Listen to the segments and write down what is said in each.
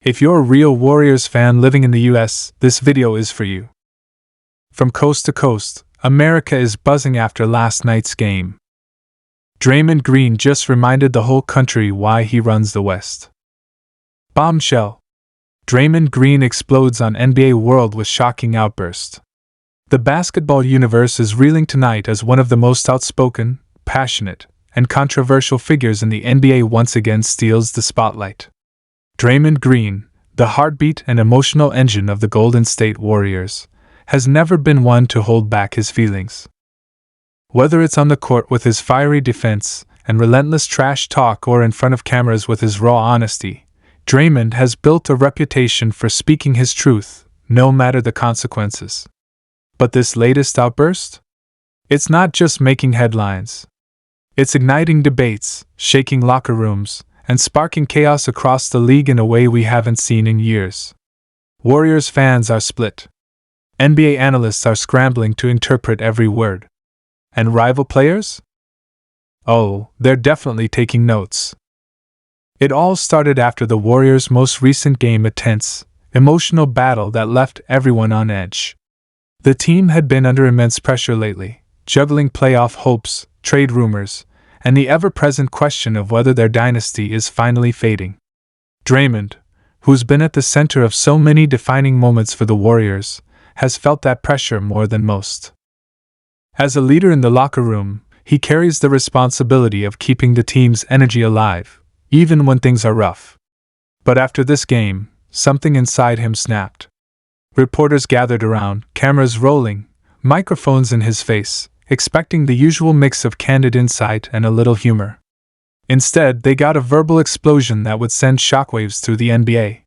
If you're a real Warriors fan living in the US, this video is for you. From coast to coast, America is buzzing after last night's game. Draymond Green just reminded the whole country why he runs the West. Bombshell. Draymond Green explodes on NBA World with shocking outburst. The basketball universe is reeling tonight as one of the most outspoken, passionate, and controversial figures in the NBA once again steals the spotlight. Draymond Green, the heartbeat and emotional engine of the Golden State Warriors, has never been one to hold back his feelings. Whether it's on the court with his fiery defense and relentless trash talk or in front of cameras with his raw honesty, Draymond has built a reputation for speaking his truth, no matter the consequences. But this latest outburst? It's not just making headlines. It's igniting debates, shaking locker rooms, and sparking chaos across the league in a way we haven't seen in years. Warriors fans are split. NBA analysts are scrambling to interpret every word. And rival players? Oh, they're definitely taking notes. It all started after the Warriors' most recent game, a tense, emotional battle that left everyone on edge. The team had been under immense pressure lately, juggling playoff hopes, trade rumors, and the ever-present question of whether their dynasty is finally fading. Draymond, who's been at the center of so many defining moments for the Warriors, has felt that pressure more than most. As a leader in the locker room, he carries the responsibility of keeping the team's energy alive, even when things are rough. But after this game, something inside him snapped. Reporters gathered around, cameras rolling, microphones in his face, expecting the usual mix of candid insight and a little humor. Instead, they got a verbal explosion that would send shockwaves through the NBA.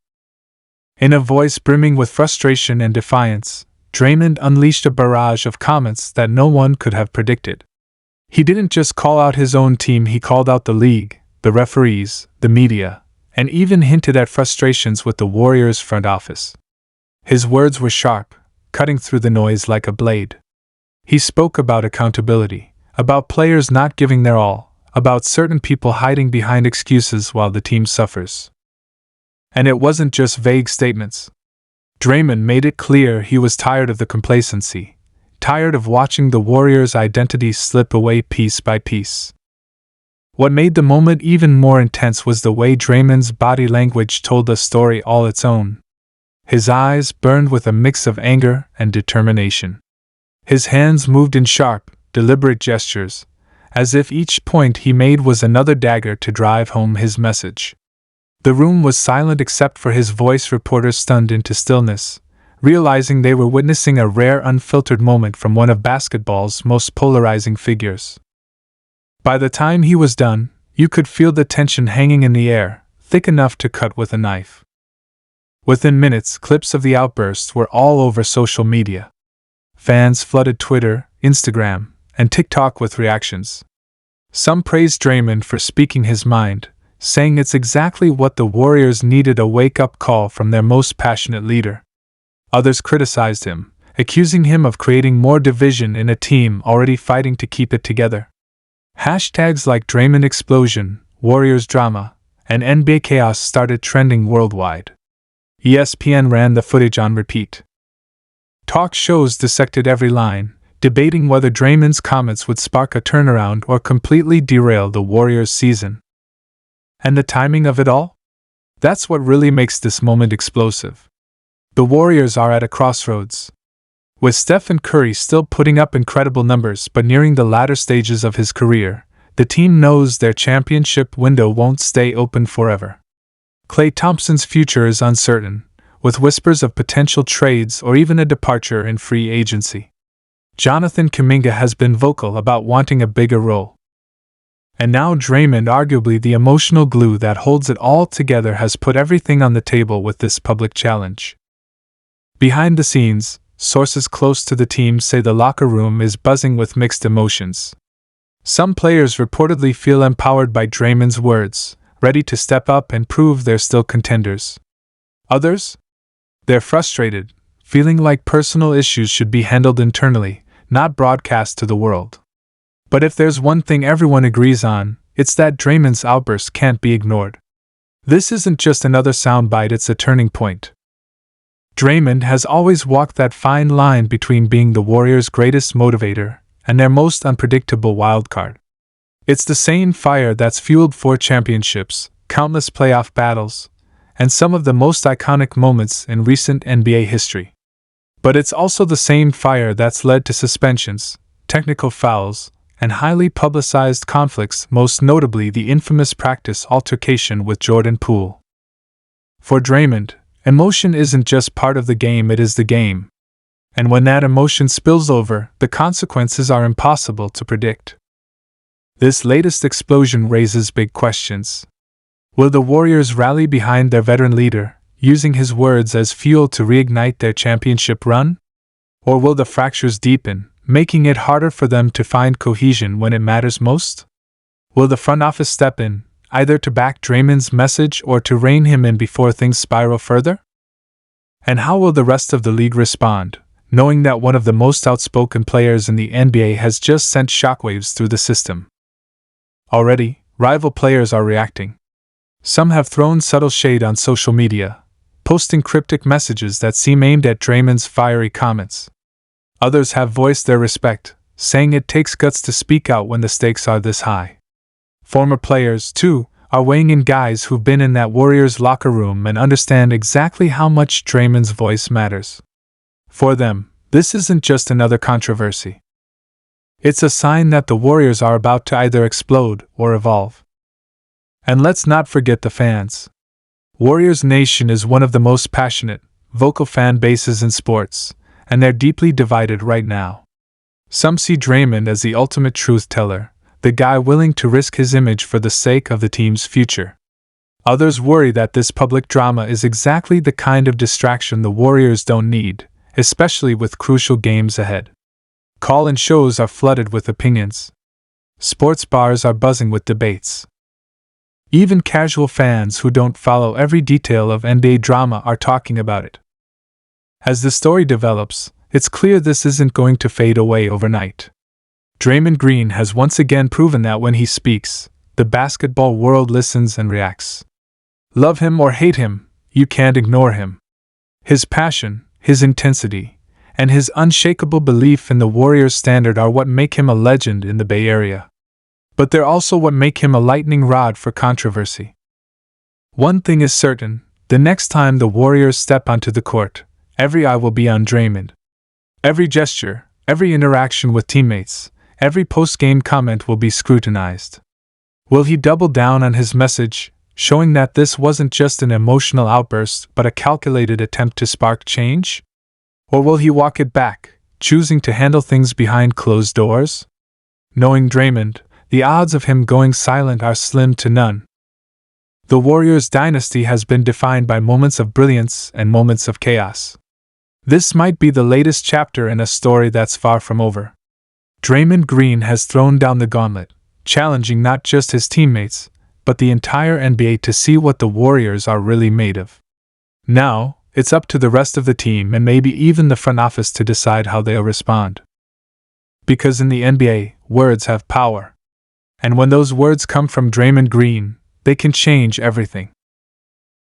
In a voice brimming with frustration and defiance, Draymond unleashed a barrage of comments that no one could have predicted. He didn't just call out his own team, he called out the league, the referees, the media, and even hinted at frustrations with the Warriors' front office. His words were sharp, cutting through the noise like a blade. He spoke about accountability, about players not giving their all, about certain people hiding behind excuses while the team suffers. And it wasn't just vague statements. Draymond made it clear he was tired of the complacency, tired of watching the Warriors' identity slip away piece by piece. What made the moment even more intense was the way Draymond's body language told a story all its own. His eyes burned with a mix of anger and determination. His hands moved in sharp, deliberate gestures, as if each point he made was another dagger to drive home his message. The room was silent except for his voice, reporters stunned into stillness, realizing they were witnessing a rare unfiltered moment from one of basketball's most polarizing figures. By the time he was done, you could feel the tension hanging in the air, thick enough to cut with a knife. Within minutes, clips of the outburst were all over social media. Fans flooded Twitter, Instagram, and TikTok with reactions. Some praised Draymond for speaking his mind, saying it's exactly what the Warriors needed, a wake-up call from their most passionate leader. Others criticized him, accusing him of creating more division in a team already fighting to keep it together. Hashtags like Draymond Explosion, Warriors Drama, and NBA Chaos started trending worldwide. ESPN ran the footage on repeat. Talk shows dissected every line, debating whether Draymond's comments would spark a turnaround or completely derail the Warriors' season. And the timing of it all? That's what really makes this moment explosive. The Warriors are at a crossroads. With Stephen Curry still putting up incredible numbers but nearing the latter stages of his career, the team knows their championship window won't stay open forever. Klay Thompson's future is uncertain, with whispers of potential trades or even a departure in free agency. Jonathan Kuminga has been vocal about wanting a bigger role. And now Draymond, arguably the emotional glue that holds it all together, has put everything on the table with this public challenge. Behind the scenes, sources close to the team say the locker room is buzzing with mixed emotions. Some players reportedly feel empowered by Draymond's words, ready to step up and prove they're still contenders. Others? They're frustrated, feeling like personal issues should be handled internally, not broadcast to the world. But if there's one thing everyone agrees on, it's that Draymond's outburst can't be ignored. This isn't just another soundbite, it's a turning point. Draymond has always walked that fine line between being the Warriors' greatest motivator and their most unpredictable wildcard. It's the same fire that's fueled 4 championships, countless playoff battles, and some of the most iconic moments in recent NBA history. But it's also the same fire that's led to suspensions, technical fouls, and highly publicized conflicts, most notably the infamous practice altercation with Jordan Poole. For Draymond, emotion isn't just part of the game, it is the game. And when that emotion spills over, the consequences are impossible to predict. This latest explosion raises big questions. Will the Warriors rally behind their veteran leader, using his words as fuel to reignite their championship run? Or will the fractures deepen, making it harder for them to find cohesion when it matters most? Will the front office step in, either to back Draymond's message or to rein him in before things spiral further? And how will the rest of the league respond, knowing that one of the most outspoken players in the NBA has just sent shockwaves through the system? Already, rival players are reacting. Some have thrown subtle shade on social media, posting cryptic messages that seem aimed at Draymond's fiery comments. Others have voiced their respect, saying it takes guts to speak out when the stakes are this high. Former players, too, are weighing in, guys who've been in that Warriors locker room and understand exactly how much Draymond's voice matters. For them, this isn't just another controversy. It's a sign that the Warriors are about to either explode or evolve. And let's not forget the fans. Warriors Nation is one of the most passionate, vocal fan bases in sports, and they're deeply divided right now. Some see Draymond as the ultimate truth teller, the guy willing to risk his image for the sake of the team's future. Others worry that this public drama is exactly the kind of distraction the Warriors don't need, especially with crucial games ahead. Call-in shows are flooded with opinions. Sports bars are buzzing with debates. Even casual fans who don't follow every detail of NBA drama are talking about it. As the story develops, it's clear this isn't going to fade away overnight. Draymond Green has once again proven that when he speaks, the basketball world listens and reacts. Love him or hate him, you can't ignore him. His passion, his intensity, and his unshakable belief in the Warriors standard are what make him a legend in the Bay Area. But they're also what make him a lightning rod for controversy. One thing is certain, the next time the Warriors step onto the court, every eye will be on Draymond. Every gesture, every interaction with teammates, every post-game comment will be scrutinized. Will he double down on his message, showing that this wasn't just an emotional outburst but a calculated attempt to spark change? Or will he walk it back, choosing to handle things behind closed doors? Knowing Draymond, the odds of him going silent are slim to none. The Warriors' dynasty has been defined by moments of brilliance and moments of chaos. This might be the latest chapter in a story that's far from over. Draymond Green has thrown down the gauntlet, challenging not just his teammates, but the entire NBA to see what the Warriors are really made of. Now, it's up to the rest of the team and maybe even the front office to decide how they'll respond. Because in the NBA, words have power. And when those words come from Draymond Green, they can change everything.